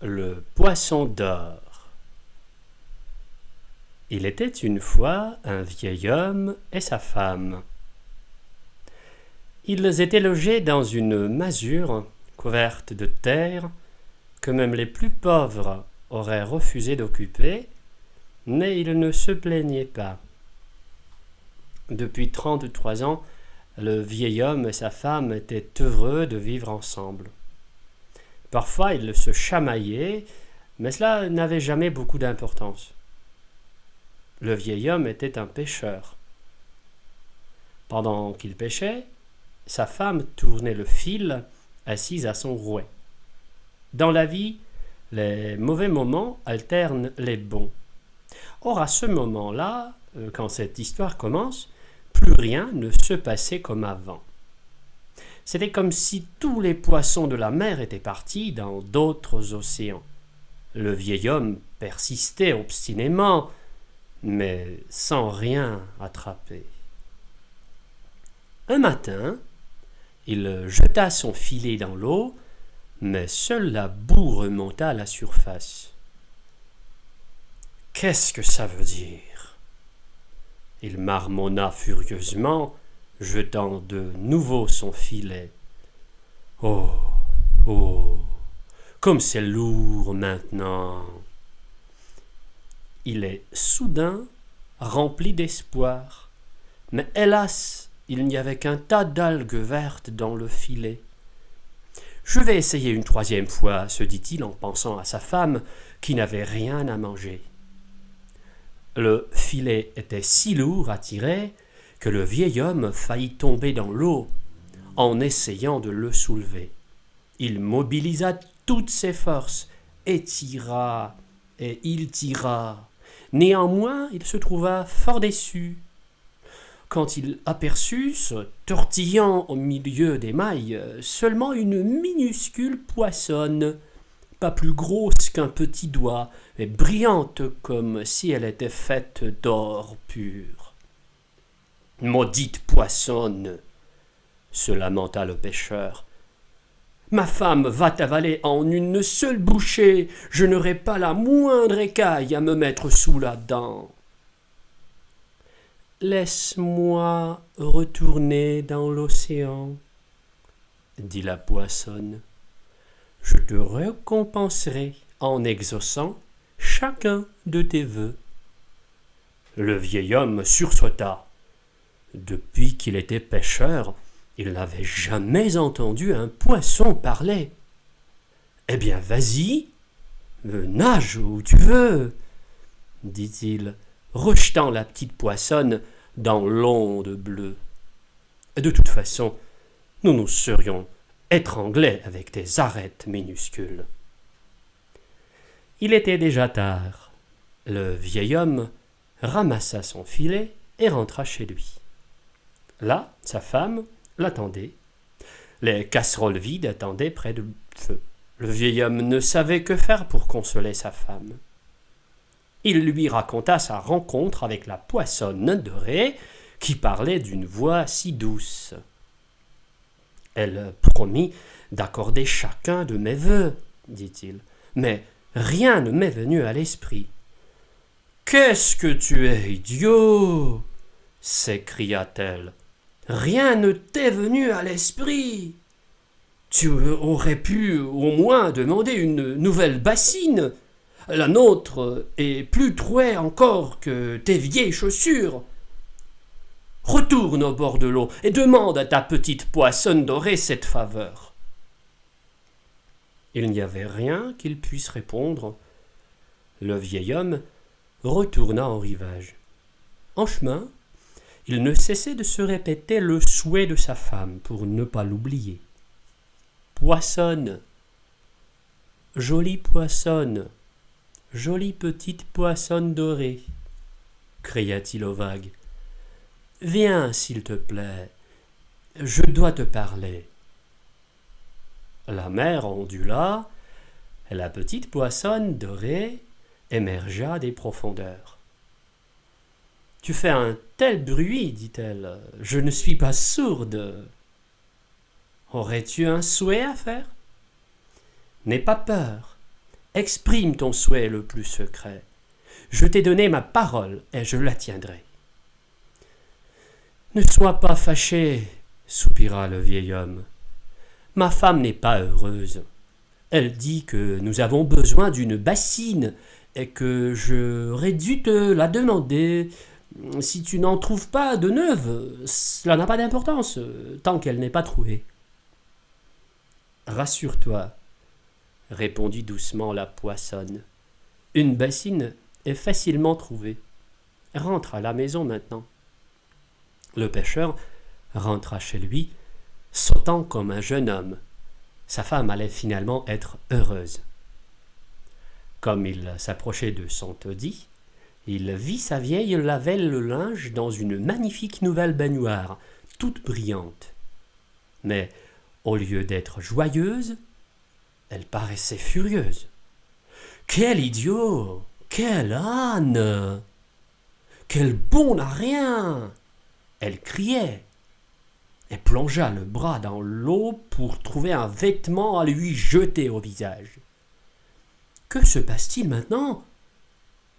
Le poisson d'or. Il était une fois un vieil homme et sa femme. Ils étaient logés dans une masure couverte de terre que même les plus pauvres auraient refusé d'occuper, mais ils ne se plaignaient pas. Depuis 33 ans, le vieil homme et sa femme étaient heureux de vivre ensemble. Parfois, ils se chamaillaient, mais cela n'avait jamais beaucoup d'importance. Le vieil homme était un pêcheur. Pendant qu'il pêchait, sa femme tournait le fil, assise à son rouet. Dans la vie, les mauvais moments alternent les bons. Or, à ce moment-là, quand cette histoire commence, plus rien ne se passait comme avant. C'était comme si tous les poissons de la mer étaient partis dans d'autres océans. Le vieil homme persistait obstinément, mais sans rien attraper. Un matin, il jeta son filet dans l'eau, mais seule la boue remonta à la surface. « Qu'est-ce que ça veut dire ?» Il marmonna furieusement, jetant de nouveau son filet. « Oh, oh, comme c'est lourd maintenant !» Il est soudain rempli d'espoir, mais hélas, il n'y avait qu'un tas d'algues vertes dans le filet. « Je vais essayer une troisième fois, » se dit-il en pensant à sa femme qui n'avait rien à manger. Le filet était si lourd à tirer que le vieil homme faillit tomber dans l'eau en essayant de le soulever. Il mobilisa toutes ses forces et tira, et il tira. Néanmoins, il se trouva fort déçu. Quand il aperçut, se tortillant au milieu des mailles, seulement une minuscule poissonne, pas plus grosse qu'un petit doigt, mais brillante comme si elle était faite d'or pur. « Maudite poissonne !» se lamenta le pêcheur. « Ma femme va t'avaler en une seule bouchée, je n'aurai pas la moindre écaille à me mettre sous la dent. »« Laisse-moi retourner dans l'océan, » dit la poissonne. « Je te récompenserai en exaucant chacun de tes vœux. » Le vieil homme sursauta. Depuis qu'il était pêcheur, il n'avait jamais entendu un poisson parler. « Eh bien, vas-y, nage où tu veux, » dit-il, rejetant la petite poissonne dans l'onde bleue. « De toute façon, nous nous serions étranglés avec des arêtes minuscules. » Il était déjà tard. Le vieil homme ramassa son filet et rentra chez lui. Là, sa femme l'attendait. Les casseroles vides attendaient près du feu. Le vieil homme ne savait que faire pour consoler sa femme. Il lui raconta sa rencontre avec la poissonne dorée qui parlait d'une voix si douce. Elle promit d'accorder chacun de mes vœux, dit-il, mais rien ne m'est venu à l'esprit. « Qu'est-ce que tu es idiot !» s'écria-t-elle. « Rien ne t'est venu à l'esprit. Tu aurais pu au moins demander une nouvelle bassine. La nôtre est plus trouée encore que tes vieilles chaussures. Retourne au bord de l'eau et demande à ta petite poissonne dorée cette faveur. » Il n'y avait rien qu'il puisse répondre. Le vieil homme retourna au rivage. En chemin, il ne cessait de se répéter le souhait de sa femme pour ne pas l'oublier. « Poissonne, jolie poissonne, jolie petite poissonne dorée, » cria-t-il au vague. « Viens, s'il te plaît, je dois te parler. » La mer ondula, et la petite poissonne dorée émergea des profondeurs. « Tu fais un tel bruit, dit-elle, je ne suis pas sourde. Aurais-tu un souhait à faire ? N'aie pas peur, exprime ton souhait le plus secret. Je t'ai donné ma parole et je la tiendrai. Ne sois pas fâché, soupira le vieil homme. Ma femme n'est pas heureuse. Elle dit que nous avons besoin d'une bassine et que j'aurais dû te la demander. Si tu n'en trouves pas de neuve, cela n'a pas d'importance, tant qu'elle n'est pas trouvée. Rassure-toi, répondit doucement la poissonne. Une bassine est facilement trouvée. Rentre à la maison maintenant. Le pêcheur rentra chez lui, sautant comme un jeune homme. Sa femme allait finalement être heureuse. Comme il s'approchait de son taudis, il vit sa vieille laver le linge dans une magnifique nouvelle baignoire, toute brillante. Mais au lieu d'être joyeuse, elle paraissait furieuse. « Quel idiot! Quel âne! Quel bon à rien !» Elle criait et plongea le bras dans l'eau pour trouver un vêtement à lui jeter au visage. « Que se passe-t-il maintenant ?»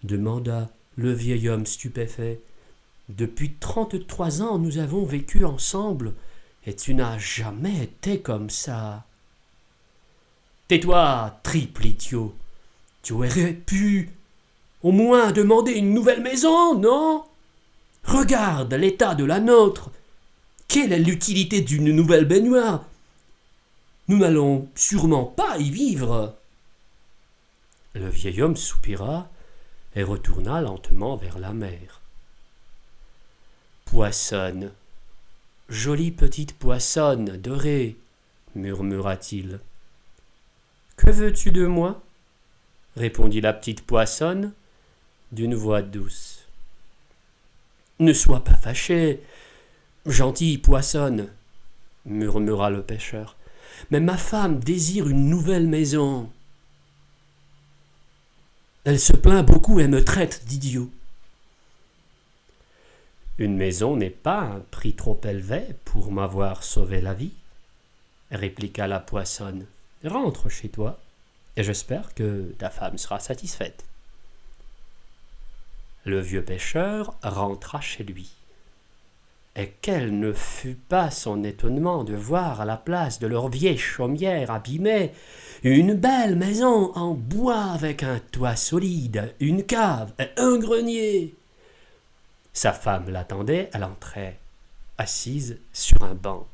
demanda le vieil homme stupéfait. « Depuis 33 ans, nous avons vécu ensemble, et tu n'as jamais été comme ça. »« Tais-toi, triple idiot. Tu aurais pu au moins demander une nouvelle maison, non ? Regarde l'état de la nôtre. Quelle est l'utilité d'une nouvelle baignoire ? Nous n'allons sûrement pas y vivre. » Le vieil homme soupira et retourna lentement vers la mer. « Poissonne, jolie petite poissonne dorée, murmura-t-il. « Que veux-tu de moi ? Répondit la petite poissonne d'une voix douce. « Ne sois pas fâché, gentille poissonne, murmura le pêcheur. Mais ma femme désire une nouvelle maison. Elle se plaint beaucoup et me traite d'idiot. » « Une maison n'est pas un prix trop élevé pour m'avoir sauvé la vie, répliqua la poissonne. Rentre chez toi, et j'espère que ta femme sera satisfaite. Le vieux pêcheur rentra chez lui. Et quel ne fut pas son étonnement de voir à la place de leur vieille chaumière abîmée une belle maison en bois avec un toit solide, une cave et un grenier. Sa femme l'attendait à l'entrée, assise sur un banc.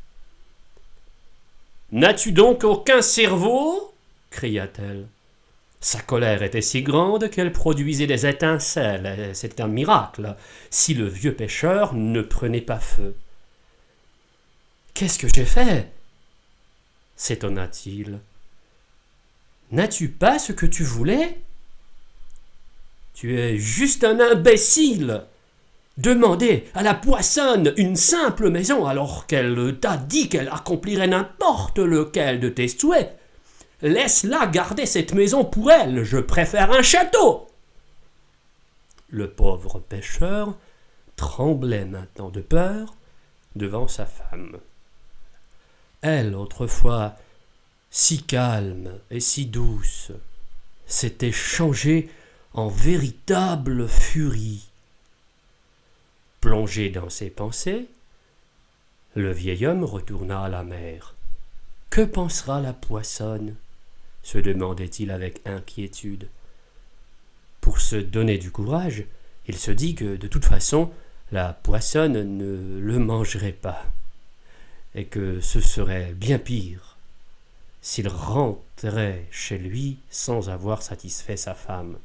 « N'as-tu donc aucun cerveau ?» cria-t-elle. Sa colère était si grande qu'elle produisait des étincelles, et c'était un miracle si le vieux pêcheur ne prenait pas feu. « Qu'est-ce que j'ai fait ?» s'étonna-t-il. « N'as-tu pas ce que tu voulais ? Tu es juste un imbécile ! Demander à la poissonne une simple maison alors qu'elle t'a dit qu'elle accomplirait n'importe lequel de tes souhaits. Laisse-la garder cette maison pour elle, je préfère un château. » Le pauvre pêcheur tremblait maintenant de peur devant sa femme. Elle, autrefois si calme et si douce, s'était changée en véritable furie. Plongé dans ses pensées, le vieil homme retourna à la mer. « Que pensera la poissonne ?» se demandait-il avec inquiétude. Pour se donner du courage, il se dit que de toute façon, la poissonne ne le mangerait pas, et que ce serait bien pire s'il rentrait chez lui sans avoir satisfait sa femme.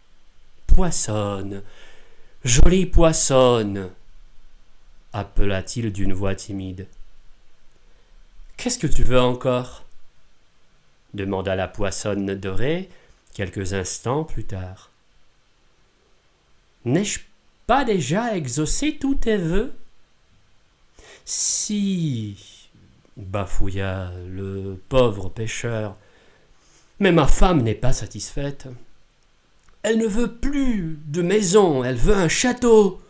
« Poissonne ! Jolie poissonne !» appela-t-il d'une voix timide. « Qu'est-ce que tu veux encore ?» demanda la poissonne dorée quelques instants plus tard. « N'ai-je pas déjà exaucé tous tes vœux ? » « Si, » bafouilla le pauvre pêcheur, « mais ma femme n'est pas satisfaite. Elle ne veut plus de maison, elle veut un château.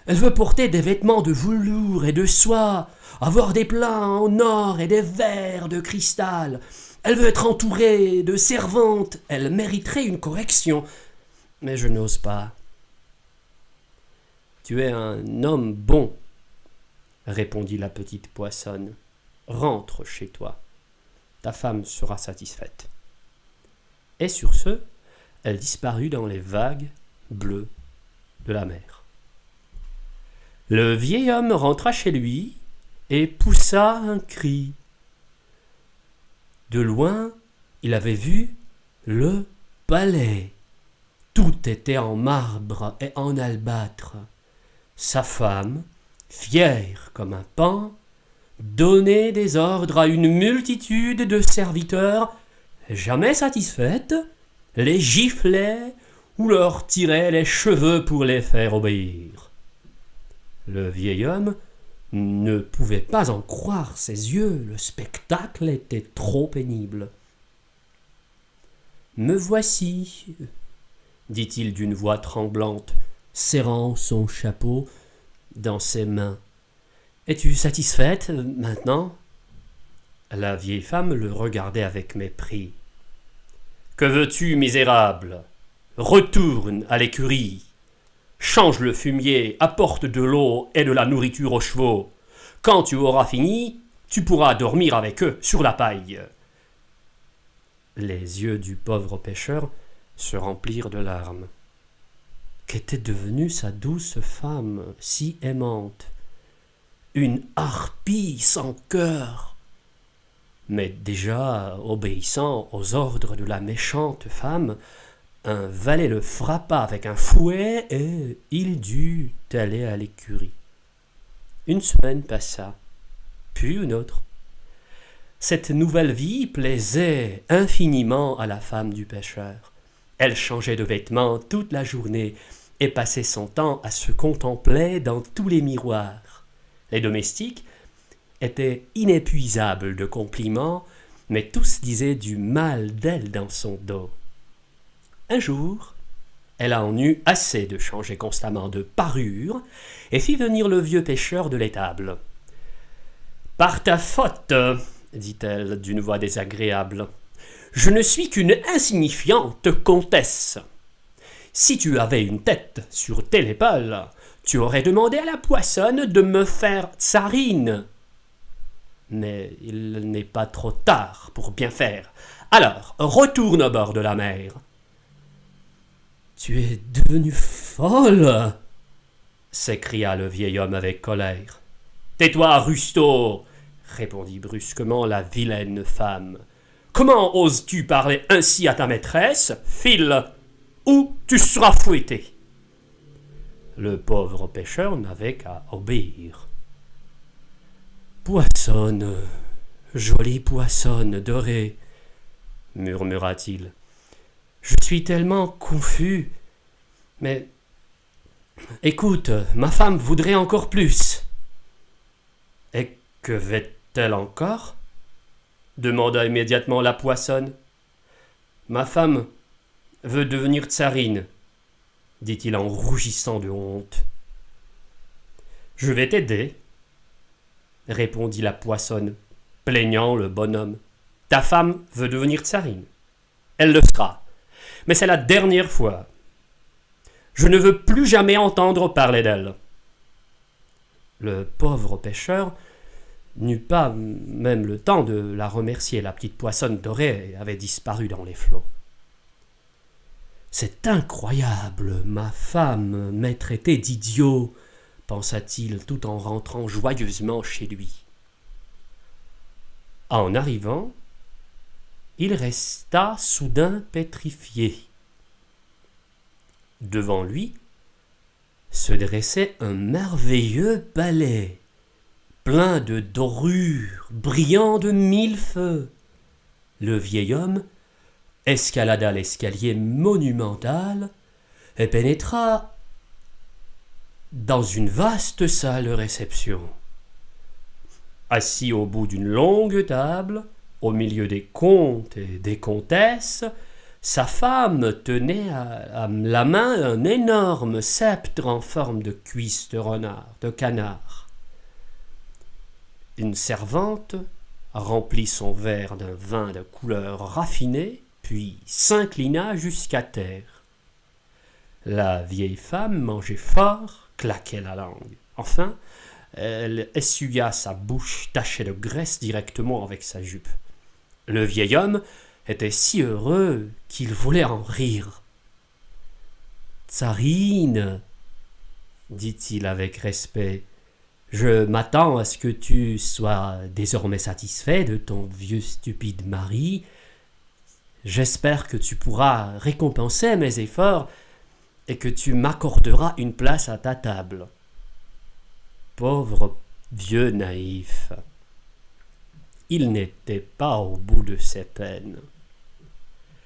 Elle veut porter des vêtements de velours et de soie, avoir des plats en or et des verres de cristal. Elle veut être entourée de servantes. Elle mériterait une correction. Mais je n'ose pas. Tu es un homme bon, répondit la petite poissonne. Rentre chez toi. Ta femme sera satisfaite. Et sur ce, elle disparut dans les vagues bleues de la mer. Le vieil homme rentra chez lui et poussa un cri. De loin, il avait vu le palais. Tout était en marbre et en albâtre. Sa femme, fière comme un paon, donnait des ordres à une multitude de serviteurs, jamais satisfaites, les giflait ou leur tirait les cheveux pour les faire obéir. Le vieil homme ne pouvait pas en croire ses yeux, le spectacle était trop pénible. « Me voici, dit-il d'une voix tremblante, serrant son chapeau dans ses mains. Es-tu satisfaite maintenant ?» La vieille femme le regardait avec mépris. « Que veux-tu, misérable ? Retourne à l'écurie. Change le fumier, apporte de l'eau et de la nourriture aux chevaux. Quand tu auras fini, tu pourras dormir avec eux sur la paille. » Les yeux du pauvre pêcheur se remplirent de larmes. Qu'était devenue sa douce femme, si aimante ? Une harpie sans cœur, mais déjà obéissant aux ordres de la méchante femme, un valet le frappa avec un fouet et il dut aller à l'écurie. Une semaine passa, puis une autre. Cette nouvelle vie plaisait infiniment à la femme du pêcheur. Elle changeait de vêtements toute la journée et passait son temps à se contempler dans tous les miroirs. Les domestiques étaient inépuisables de compliments, mais tous disaient du mal d'elle dans son dos. Un jour, elle en eut assez de changer constamment de parure et fit venir le vieux pêcheur de l'étable. « Par ta faute, dit-elle d'une voix désagréable, je ne suis qu'une insignifiante comtesse. Si tu avais une tête sur tes épaules, tu aurais demandé à la poissonne de me faire tsarine. Mais il n'est pas trop tard pour bien faire. Alors, retourne au bord de la mer. »« Tu es devenue folle !» s'écria le vieil homme avec colère. « Tais-toi, Rustaud !» répondit brusquement la vilaine femme. « Comment oses-tu parler ainsi à ta maîtresse ? File, ou tu seras fouetté !» Le pauvre pêcheur n'avait qu'à obéir. « Poissonne, jolie poissonne dorée, » murmura-t-il. « Je suis tellement confus. Mais écoute, ma femme voudrait encore plus. » « Et que veut-elle encore ?» demanda immédiatement la poissonne. « Ma femme veut devenir tsarine, » dit-il en rougissant de honte. « Je vais t'aider, » répondit la poissonne, plaignant le bonhomme. « Ta femme veut devenir tsarine. Elle le sera, mais c'est la dernière fois. Je ne veux plus jamais entendre parler d'elle. » Le pauvre pêcheur n'eut pas même le temps de la remercier. La petite poissonne dorée avait disparu dans les flots. « C'est incroyable, ma femme m'ait traité d'idiot, » pensa-t-il tout en rentrant joyeusement chez lui. En arrivant, il resta soudain pétrifié. Devant lui se dressait un merveilleux palais, plein de dorures, brillant de mille feux. Le vieil homme escalada l'escalier monumental et pénétra dans une vaste salle de réception. Assis au bout d'une longue table, au milieu des comtes et des comtesses, sa femme tenait à la main un énorme sceptre en forme de cuisse de renard, de canard. Une servante remplit son verre d'un vin de couleur raffinée, puis s'inclina jusqu'à terre. La vieille femme mangeait fort, claquait la langue. Enfin, elle essuya sa bouche tachée de graisse directement avec sa jupe. Le vieil homme était si heureux qu'il voulait en rire. « Tsarine, dit-il avec respect, je m'attends à ce que tu sois désormais satisfait de ton vieux stupide mari. J'espère que tu pourras récompenser mes efforts et que tu m'accorderas une place à ta table. » Pauvre vieux naïf. Il n'était pas au bout de ses peines.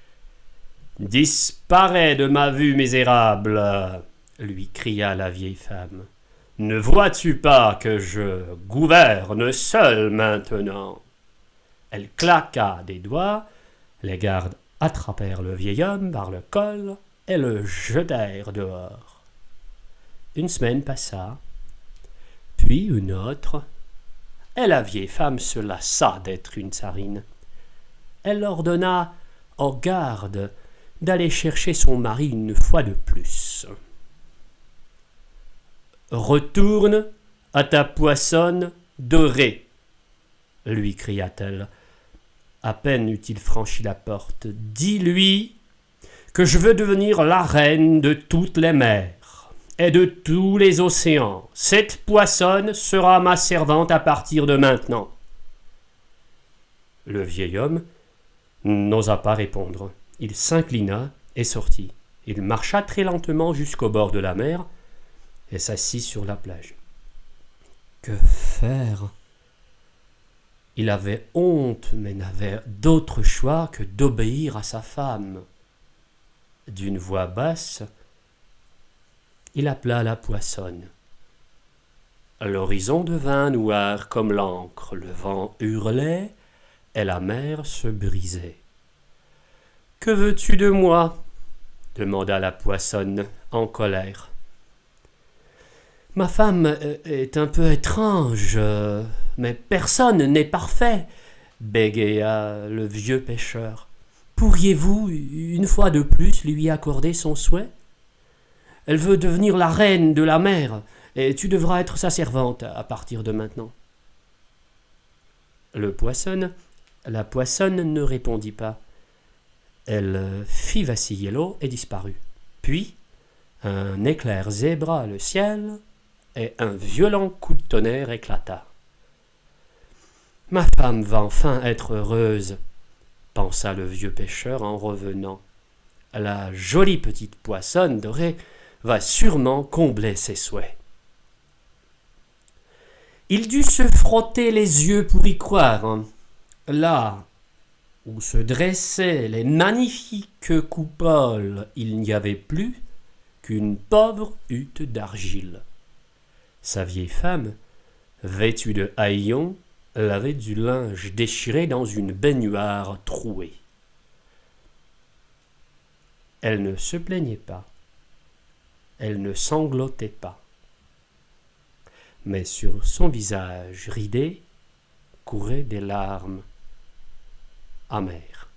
« Disparais de ma vue, misérable !» lui cria la vieille femme. « Ne vois-tu pas que je gouverne seule maintenant ?» Elle claqua des doigts, les gardes attrapèrent le vieil homme par le col et le jetèrent dehors. Une semaine passa, puis une autre, et la vieille femme se lassa d'être une tsarine. Elle ordonna aux gardes d'aller chercher son mari une fois de plus. « Retourne à ta poissonne dorée, lui cria-t-elle. À peine eut-il franchi la porte. Dis-lui que je veux devenir la reine de toutes les mers et de tous les océans. Cette poissonne sera ma servante à partir de maintenant. » Le vieil homme n'osa pas répondre. Il s'inclina et sortit. Il marcha très lentement jusqu'au bord de la mer et s'assit sur la plage. Que faire ? Il avait honte, mais n'avait d'autre choix que d'obéir à sa femme. D'une voix basse, il appela la poissonne. L'horizon devint noir comme l'encre, le vent hurlait et la mer se brisait. « Que veux-tu de moi ?» demanda la poissonne en colère. « Ma femme est un peu étrange, mais personne n'est parfait, » bégaya le vieux pêcheur. « Pourriez-vous, une fois de plus, lui accorder son souhait ? Elle veut devenir la reine de la mer, et tu devras être sa servante à partir de maintenant. » La poissonne ne répondit pas. Elle fit vaciller l'eau et disparut. Puis, un éclair zébra le ciel et un violent coup de tonnerre éclata. « Ma femme va enfin être heureuse, » pensa le vieux pêcheur en revenant. « La jolie petite poissonne dorée va sûrement combler ses souhaits. » Il dut se frotter les yeux pour y croire. Là où se dressaient les magnifiques coupoles, il n'y avait plus qu'une pauvre hutte d'argile. Sa vieille femme, vêtue de haillons, lavait du linge déchiré dans une baignoire trouée. Elle ne se plaignait pas, elle ne sanglotait pas, mais sur son visage ridé couraient des larmes amères.